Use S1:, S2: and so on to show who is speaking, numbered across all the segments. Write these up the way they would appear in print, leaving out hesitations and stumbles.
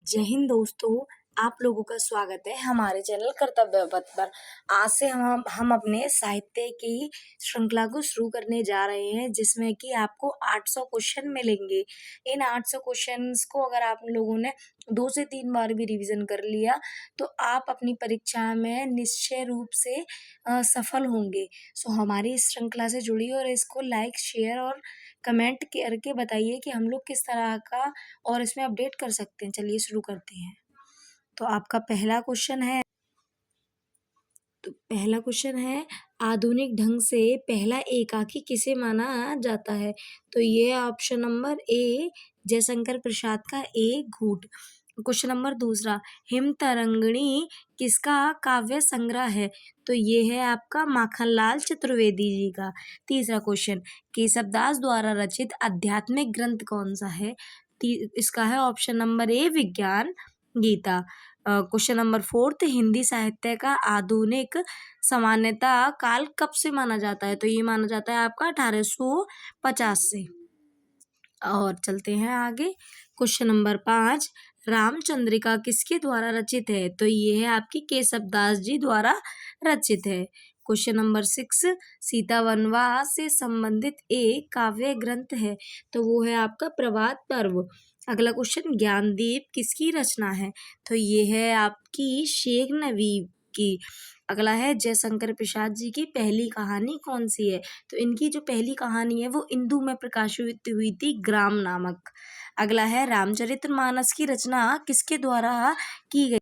S1: जय हिंद दोस्तों, आप लोगों का स्वागत है हमारे चैनल कर्तव्य पथ पर। आज से हम अपने साहित्य की श्रृंखला को शुरू करने जा रहे हैं, जिसमें कि आपको 800 क्वेश्चन मिलेंगे। इन 800 क्वेश्चंस को अगर आप लोगों ने 2 से 3 बार भी रिवीजन कर लिया तो आप अपनी परीक्षा में निश्चय रूप से सफल होंगे। सो हमारी इस श्रृंखला से जुड़िए और इसको लाइक, शेयर और कमेंट करके बताइए कि हम लोग किस तरह का और इसमें अपडेट कर सकते हैं। चलिए शुरू करते हैं। तो आपका पहला क्वेश्चन है आधुनिक ढंग से पहला एकाकी किसे माना जाता है। तो ये ऑप्शन नंबर ए जयशंकर प्रसाद का एक घूट। क्वेश्चन नंबर दूसरा, हिम तरंगिणी किसका काव्य संग्रह है। तो ये है आपका माखनलाल चतुर्वेदी जी का। तीसरा क्वेश्चन, केशवदास द्वारा रचित आध्यात्मिक ग्रंथ कौन सा है। इसका है option number A Vigyan Gita. Question number fourth, Hindi साहित्य का आधुनिक सामान्यता काल कब से माना जाता है। तो ये माना जाता है आपका 1850 से। और चलते हैं आगे। क्वेश्चन नंबर 5, रामचंद्रिका किसके द्वारा रचित है। तो ये है आपकी केशवदास जी द्वारा रचित है। क्वेश्चन नंबर 6, सीता वनवास से संबंधित एक काव्य ग्रंथ है। तो वो है आपका प्रभात पर्व। अगला क्वेश्चन, ज्ञानदीप किसकी रचना है। तो ये है आपकी शेख नवीब की। अगला है, जयशंकर प्रसाद जी की पहली कहानी कौन सी है। तो इनकी जो पहली कहानी है वो इंदु में प्रकाशित हुई थी, ग्राम नामक। अगला है, रामचरितमानस की रचना किसके द्वारा की गई।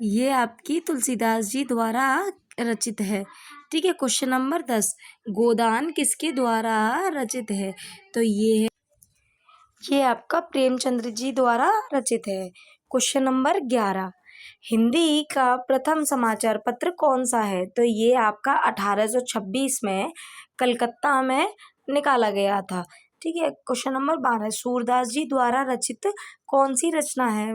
S1: ये आपकी तुलसीदास जी द्वारा रचित है। ठीक है। क्वेश्चन नंबर 10, गोदान किसके द्वारा रचित है। तो ये आपका प्रेमचंद्र जी द्वारा रचित है। क्वेश्चन नंबर 11, हिंदी का प्रथम समाचार पत्र कौन सा है। तो ये आपका 1826 में कलकत्ता में निकाला गया था। ठीक है। क्वेश्चन नंबर 12, सूरदास जी द्वारा रचित कौन सी रचना है।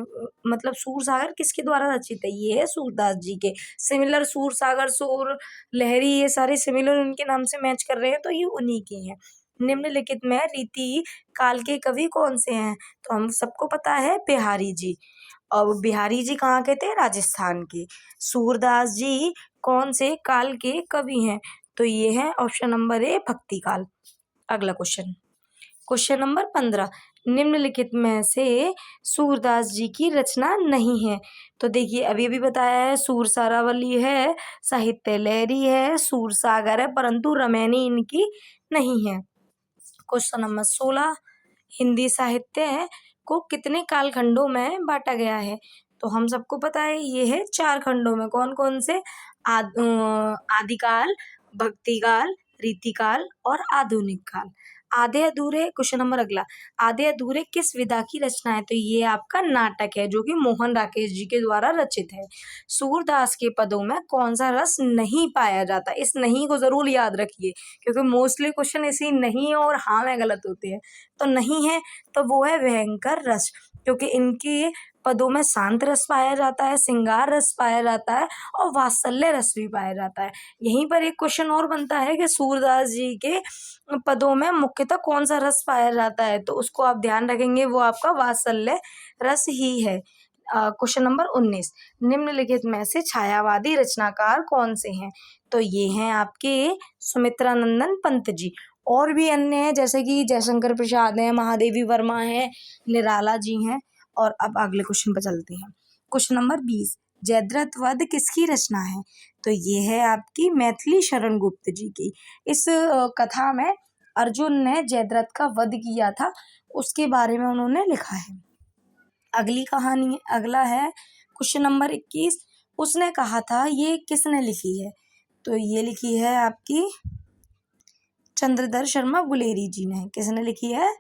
S1: मतलब सूरसागर किसके द्वारा रचित है। ये है सूरदास जी के। सिमिलर सूरसागर, सूर लहरी, ये सारे सिमिलर उनके नाम से मैच कर रहे हैं, तो ये उन्हीं के हैं। निम्नलिखित में रीति काल के कवि कौन से हैं। तो हम सबको पता है बिहारी जी। और बिहारी जी कहाँ के थे, राजस्थान के। सूरदास जी कौन से काल के कवि हैं। तो ये है ऑप्शन नंबर ए भक्ति काल। अगला क्वेश्चन नंबर 15, निम्नलिखित में से सूरदास जी की रचना नहीं है। तो देखिए अभी अभी बताया है, सूर सारावली है, साहित्य लहरी है, सूरसागर है, परंतु रमैनी इनकी नहीं है। क्वेश्चन नंबर 16, हिंदी साहित्य को कितने कालखंडों में बांटा गया है। तो हम सबको पता है ये है 4 खंडों में। कौन कौन से, आदिकाल, भक्तिकाल, रीतिकाल और आधुनिक काल। आधे अधूरे, क्वेश्चन नंबर अगला, आधे अधूरे किस विधा की रचना है। तो ये आपका नाटक है, जो कि मोहन राकेश जी के द्वारा रचित है। सूरदास के पदों में कौन सा रस नहीं पाया जाता। इस नहीं को जरूर याद रखिए, क्योंकि मोस्टली क्वेश्चन इसी नहीं और हाँ में गलत होते हैं। तो नहीं है तो वो है भयंकर रस, क्योंकि इनके पदों में शांत रस पाया जाता है, श्रृंगार रस पाया जाता है और वात्सल्य रस भी पाया जाता है। यहीं पर एक क्वेश्चन और बनता है कि सूरदास जी के पदों में मुख्यतः कौन सा रस पाया जाता है। तो उसको आप ध्यान रखेंगे, वो आपका वात्सल्य रस ही है। क्वेश्चन नंबर 19, निम्नलिखित में से छायावादी रचनाकार कौन से हैं। तो ये हैं आपके सुमित्रानंदन पंत जी। और भी अन्य हैं, जैसे कि जयशंकर प्रसाद हैं, महादेवी वर्मा हैं, निराला जी हैं। और अब अगले क्वेश्चन पर चलते हैं। क्वेश्चन नंबर 20, जयद्रथ वध किसकी रचना है। तो ये है आपकी मैथिली शरण गुप्त जी की। इस कथा में अर्जुन ने जयद्रथ का वध किया था, उसके बारे में उन्होंने लिखा है। अगला है क्वेश्चन नंबर 21, उसने कहा था, ये किसने लिखी है। तो ये लिखी है आपकी चंद्रधर शर्मा गुलेरी जी ने। किसने लिखी है,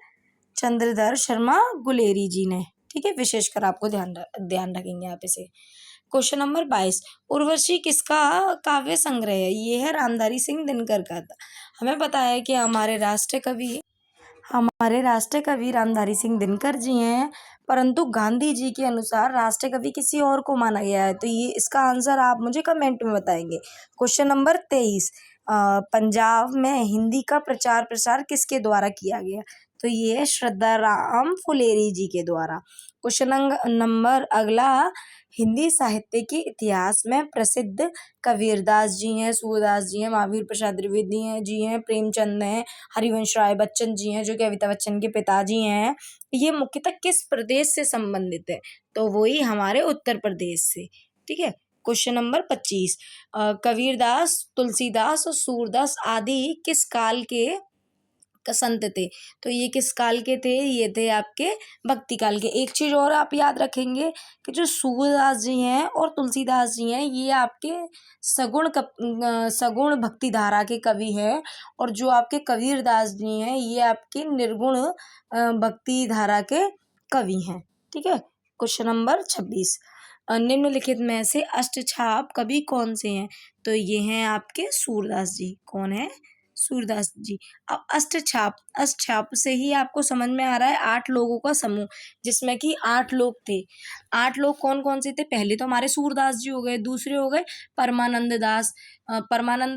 S1: चंद्रधर शर्मा गुलेरी जी ने। ठीक है, विशेषकर आपको ध्यान रखेंगे आप इसे। क्वेश्चन नंबर 22, उर्वशी किसका काव्य संग्रह है। ये है रामधारी सिंह दिनकर का। हमें पता है कि हमारे राष्ट्रीय कवि रामधारी सिंह दिनकर जी हैं, परंतु गांधी जी के अनुसार राष्ट्रीय कवि किसी और को माना गया है। तो ये इसका आंसर आप मुझे कमेंट में बताएंगे। क्वेश्चन नंबर 23, पंजाब में हिंदी का प्रचार प्रसार किसके द्वारा किया गया। तो तो ये है श्रद्धा राम फुलेरी जी के द्वारा। क्वेश्चन नंबर अगला, हिंदी साहित्य के इतिहास में प्रसिद्ध कबीरदास जी हैं, सूरदास जी हैं, महावीर प्रसाद द्विवेदी जी हैं, प्रेमचंद हैं, हरिवंश राय बच्चन जी हैं जो कि अमिताभ बच्चन के पिताजी हैं। ये मुख्यतः किस प्रदेश से संबंधित है? तो वही हमारे उत्तर प्रदेश से। ठीक है। क्वेश्चन नंबर 25, कबीरदास, तुलसीदास और सूरदास आदि किस काल के संत थे? तो ये किस काल के थे? ये थे आपके भक्ति काल के। एक चीज और आप याद रखेंगे कि जो सूरदास जी हैं और तुलसीदास जी हैं ये आपके सगुण भक्ति धारा के कवि हैं, और जो आपके कबीरदास जी हैं ये आपके निर्गुण भक्ति धारा के कवि हैं। ठीक है। क्वेश्चन नंबर 26, निम्नलिखित में से अष्टछाप कवि कौन से हैं? तो ये हैं आपके सूरदास जी। कौन है? सूरदास जी। अब अष्टछाप से ही आपको समझ में आ रहा है 8 लोगों का समूह, जिसमें कि 8 लोग थे। 8 लोग कौन कौन से थे? पहले तो हमारे सूरदास जी हो गए, दूसरे हो गए परमानंद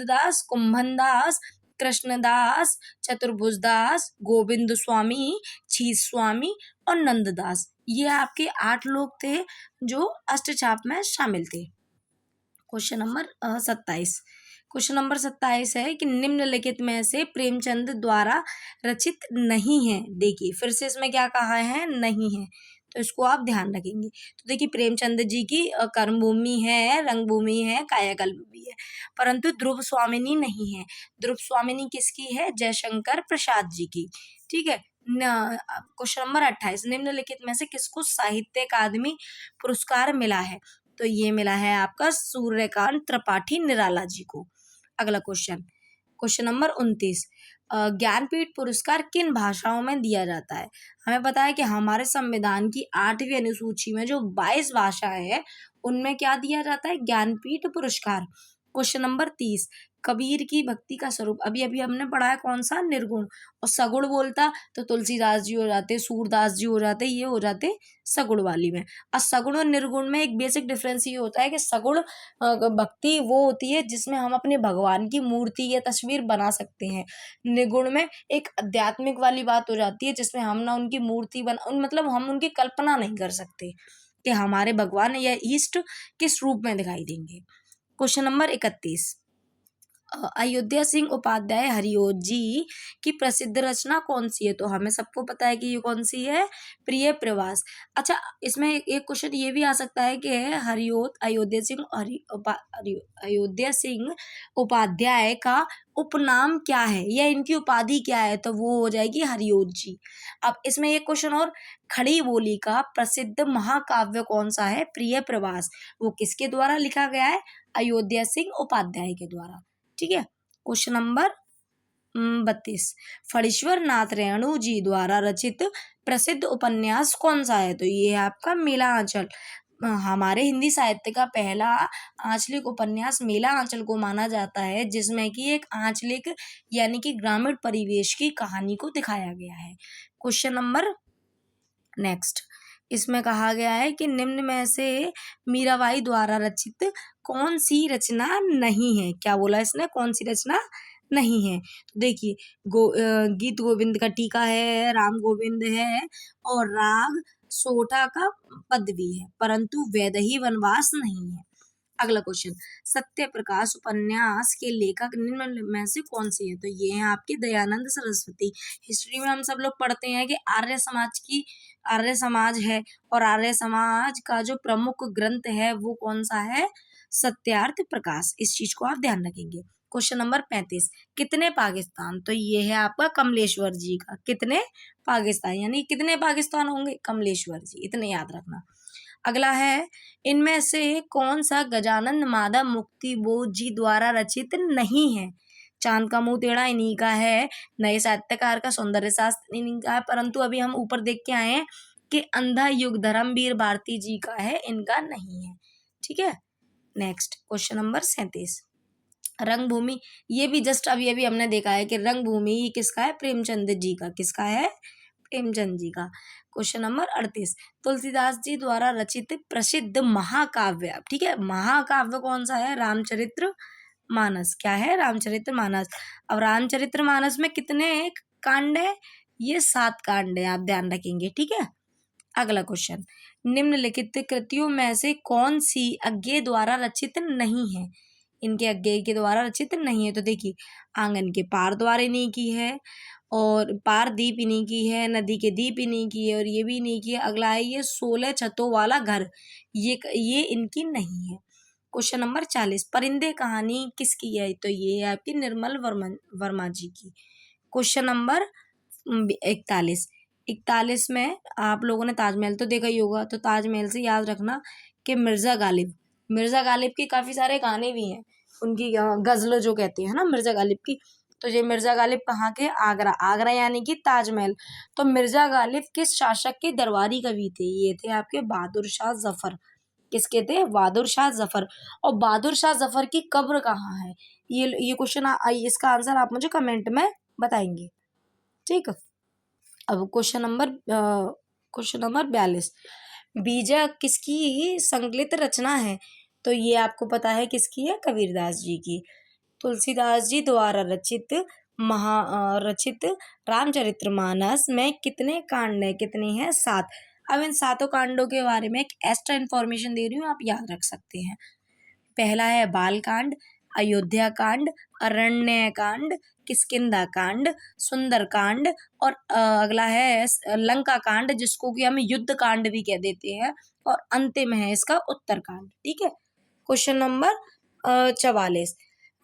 S1: दास, कुंभन दास, कृष्णदास, चतुर्भुज दास, गोविंद स्वामी, छीस स्वामी और नंददास। ये आपके 8 लोग थे जो अष्टछाप में शामिल थे। क्वेश्चन नंबर 27, क्वेश्चन नंबर 27 है कि निम्नलिखित में से प्रेमचंद द्वारा रचित नहीं है। देखिए फिर से इसमें क्या कहा है? नहीं है, तो इसको आप ध्यान रखेंगे। तो देखिए प्रेमचंद जी की कर्मभूमि है, रंगभूमि है, कायाकल्प भी है, परंतु ध्रुव स्वामिनी नहीं है। ध्रुव स्वामिनी किसकी है? जयशंकर प्रसाद जी की। ठीक है। क्वेश्चन नंबर 28, निम्नलिखित में से किसको साहित्य अकादमी पुरस्कार मिला है? तो ये मिला है आपका सूर्यकांत त्रिपाठी निराला जी को। अगला क्वेश्चन नंबर 29, ज्ञानपीठ पुरस्कार किन भाषाओं में दिया जाता है? हमें पता है कि हमारे संविधान की 8वीं अनुसूची में जो 22 भाषाएं है उनमें क्या दिया जाता है? ज्ञानपीठ पुरस्कार। क्वेश्चन नंबर 30, कबीर की भक्ति का स्वरूप अभी अभी हमने पढ़ा है कौन सा? निर्गुण। और सगुण बोलता तो तुलसीदास जी हो जाते, सूरदास जी हो जाते, ये हो जाते सगुण वाली में। और सगुण और निर्गुण में एक बेसिक डिफरेंस ये होता है कि सगुण भक्ति वो होती है जिसमें हम अपने भगवान की मूर्ति या तस्वीर बना सकते हैं। निर्गुण में एक आध्यात्मिक वाली बात हो जाती है जिसमें हम ना उनकी मूर्ति मतलब हम उनकी कल्पना नहीं कर सकते कि हमारे भगवान या इष्ट किस रूप में दिखाई देंगे। क्वेश्चन नंबर 31, अयोध्या सिंह उपाध्याय हरिओत जी की प्रसिद्ध रचना कौन सी है? तो हमें सबको पता है कि ये कौन सी है? प्रिय प्रवास। अच्छा, इसमें एक क्वेश्चन ये भी आ सकता है कि अयोध्या सिंह उपाध्याय का उपनाम क्या है या इनकी उपाधि क्या है? तो वो हो जाएगी हरिओत जी। अब इसमें एक क्वेश्चन और, खड़ी बोली का प्रसिद्ध महाकाव्य कौन सा है? प्रिय प्रवास। वो किसके द्वारा लिखा गया है? अयोध्या सिंह उपाध्याय के द्वारा। ठीक है। क्वेश्चन नंबर 32, फणीश्वर नाथ रेणु जी द्वारा रचित प्रसिद्ध उपन्यास कौन सा है? तो ये है आपका मेला आंचल। हमारे हिंदी साहित्य का पहला आंचलिक उपन्यास मेला आंचल को माना जाता है, जिसमें कि एक आंचलिक यानी कि ग्रामीण परिवेश की कहानी को दिखाया गया है। क्वेश्चन नंबर नेक्स्ट, इसमें कहा गया है कि निम्न में से मीराबाई द्वारा रचित कौन सी रचना नहीं है? क्या बोला इसने? कौन सी रचना नहीं है? तो देखिए गीत गोविंद का टीका है, राम गोविंद है और राग सोठा का पद भी है, परंतु वैदेही वनवास नहीं है। अगला क्वेश्चन, सत्य प्रकाश उपन्यास के लेखक निम्न में से कौन से हैं? तो ये हैं आपके दयानंद सरस्वती। हिस्ट्री में हम सब लोग पढ़ते हैं कि आर्य समाज है, और आर्य समाज का जो प्रमुख ग्रंथ है वो कौन सा है? सत्यार्थ प्रकाश। इस चीज को आप ध्यान रखेंगे। क्वेश्चन नंबर 35, कितने पाकिस्तान? तो ये है आपका कमलेश्वर जी का। कितने पाकिस्तान यानी कितने पाकिस्तान होंगे? कमलेश्वर जी, इतने याद रखना। अगला है, इनमें से कौन सा गजानन माधव मुक्ति बोध जी द्वारा रचित नहीं है? चांद का मुंह टेढ़ा इन्हीं का है, नए साहित्यकार का सौंदर्य शास्त्र इन्हीं का है, परंतु अभी हम ऊपर देख के आए हैं कि अंधा युग धर्मवीर भारती जी का है, इनका नहीं है। ठीक है। नेक्स्ट क्वेश्चन नंबर 37, रंगभूमि। ये भी जस्ट अभी अभी हमने देखा है कि रंगभूमि किसका है? प्रेमचंद जी का। किसका है? प्रेमचंद जी का। क्वेश्चन नंबर 38, तुलसीदास जी द्वारा रचित प्रसिद्ध महाकाव्य। ठीक है, महाकाव्य कौन सा है? रामचरित्र मानस। क्या है? रामचरित्र मानस। अब रामचरित्र मानस में कितने कांड है? ये 7 कांड है, आप ध्यान रखेंगे, ठीक है। अगला क्वेश्चन, निम्नलिखित कृतियों में से कौन सी अज्ञेय द्वारा रचित नहीं है? इनके अज्ञेय के द्वारा रचित नहीं है। तो देखिए, आंगन के पार द्वार इन्हीं की है, और पार दीप इन्हीं की है, नदी के दीप इन्हीं की है, और ये भी इन्हीं की है। अगला है ये 16 छतों वाला घर, ये इनकी नहीं है। क्वेश्चन नंबर 40, परिंदे कहानी किसकी है? तो ये है आपकी निर्मल वर्मा जी की। क्वेश्चन नंबर 41 में आप लोगों ने ताजमहल तो देखा ही होगा, तो ताजमहल से याद रखना कि मिर्जा गालिब की काफी सारे गाने भी हैं, उनकी गजल जो कहते हैं ना मिर्जा गालिब की। तो ये मिर्जा गालिब कहाँ के? आगरा। आगरा यानी कि ताजमहल। तो मिर्जा गालिब किस शासक के दरबारी कवि थे? ये थे आपके बहादुर शाह जफर। किसके थे? बहादुर शाह जफर। और बहादुर शाह जफर की कब्र कहाँ है? ये क्वेश्चन, इसका आंसर आप मुझे कमेंट में बताएंगे, ठीक है। अब क्वेश्चन नंबर 42, बीजक किसकी संकलित रचना है? तो ये आपको पता है किसकी है? कबीरदास जी की। तुलसीदास जी द्वारा रचित रामचरितमानस में कितने कांड है? कितने हैं? 7। अब इन 7 कांडों के बारे में एक एक्स्ट्रा इन्फॉर्मेशन दे रही हूँ, आप याद रख सकते हैं। पहला है बाल कांड, अयोध्या कांड, अरण्य कांड, किष्किंधा कांड, सुंदर कांड, और अगला है लंका कांड, जिसको कि हम युद्ध कांड भी कह देते हैं, और अंतिम है इसका उत्तर कांड, ठीक है। क्वेश्चन नंबर 44,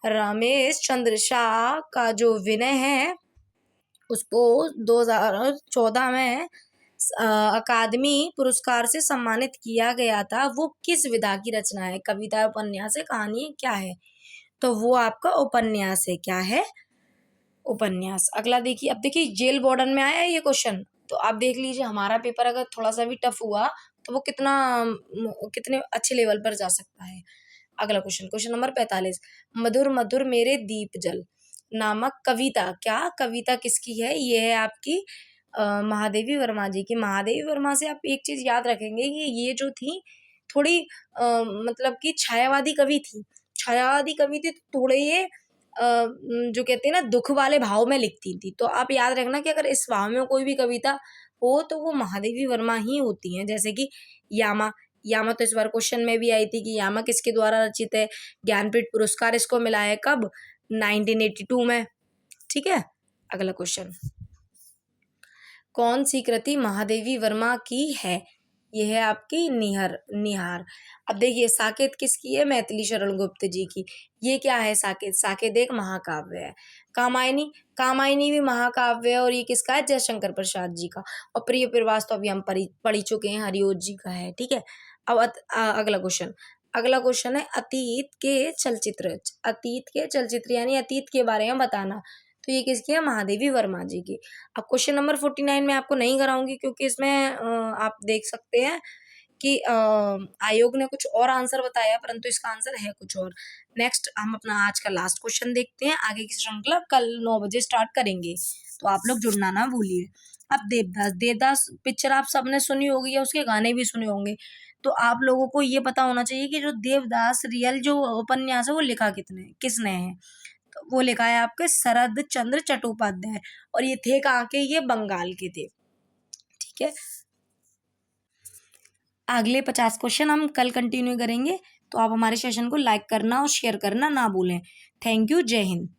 S1: रमेश चंद्र शाह का जो विनय है उसको 2014 में अकादमी पुरस्कार से सम्मानित किया गया था। वो किस विधा की रचना है? कविता, उपन्यास है, कहानी है, क्या है? तो वो आपका उपन्यास है। क्या है? उपन्यास। अगला देखिए, अब देखिए जेल वार्डन में आया है ये क्वेश्चन, तो आप देख लीजिए हमारा पेपर अगर थोड़ा सा भी टफ हुआ तो वो कितने अच्छे लेवल पर जा सकता है। अगला क्वेश्चन, क्वेश्चन नंबर 45, मधुर मधुर मेरे दीप जल नामक कविता, क्या कविता किसकी है? ये है आपकी महादेवी वर्मा जी की। महादेवी वर्मा से आप एक चीज याद रखेंगे कि ये जो थी थोड़ी मतलब कि छायावादी कवि थी। छायावादी कवि थी तो थोड़े ये जो कहते हैं ना दुख वाले भाव में लिखती थी। तो आप याद रखना कि अगर इस भाव में कोई भी कविता हो तो वो महादेवी वर्मा ही होती हैं। जैसे कि यामा, यामा तो इस बार क्वेश्चन में भी आई थी कि यामा किसके द्वारा रचित है? ज्ञानपीठ पुरस्कार इसको मिला है कब? 1982 में, ठीक है। अगला क्वेश्चन, कौन सी कृति महादेवी वर्मा की है? ये है आपकी निहार। अब देखिए साकेत किसकी है? मैथिली शरण गुप्त जी की। ये क्या है? साकेत। साकेत एक महाकाव्य है। कामायनी, कामायनी भी महाकाव्य है, और ये किसका है? जयशंकर प्रसाद जी का। और प्रिय प्रवास तो अभी हम पढ़ी चुके हैं, हरिओत जी का है, ठीक है। अब अगला क्वेश्चन है अतीत के चलचित्र यानी अतीत के बारे में बताना। तो ये किसकी है? महादेवी वर्मा जी की। अब क्वेश्चन नंबर 49 में आपको नहीं कराऊंगी क्योंकि इसमें आप देख सकते हैं कि आयोग ने कुछ और आंसर बताया, परंतु इसका आंसर है कुछ और। नेक्स्ट हम अपना आज का लास्ट क्वेश्चन देखते हैं। आगे की श्रृंखला कल 9 बजे स्टार्ट करेंगे, तो आप लोग जुड़ना ना भूलिए। अब देवदास पिक्चर आप सबने सुनी होगी या उसके गाने भी सुने होंगे, तो आप लोगों को ये पता होना चाहिए कि जो देवदास रियल जो उपन्यास है वो लिखा किसने है? तो वो लिखा है आपके शरद चंद्र चट्टोपाध्याय, और ये थे कहाँ के? ये बंगाल के थे, ठीक है। अगले 50 क्वेश्चन हम कल कंटिन्यू करेंगे, तो आप हमारे सेशन को लाइक करना और शेयर करना ना भूलें। थैंक यू, जय हिंद।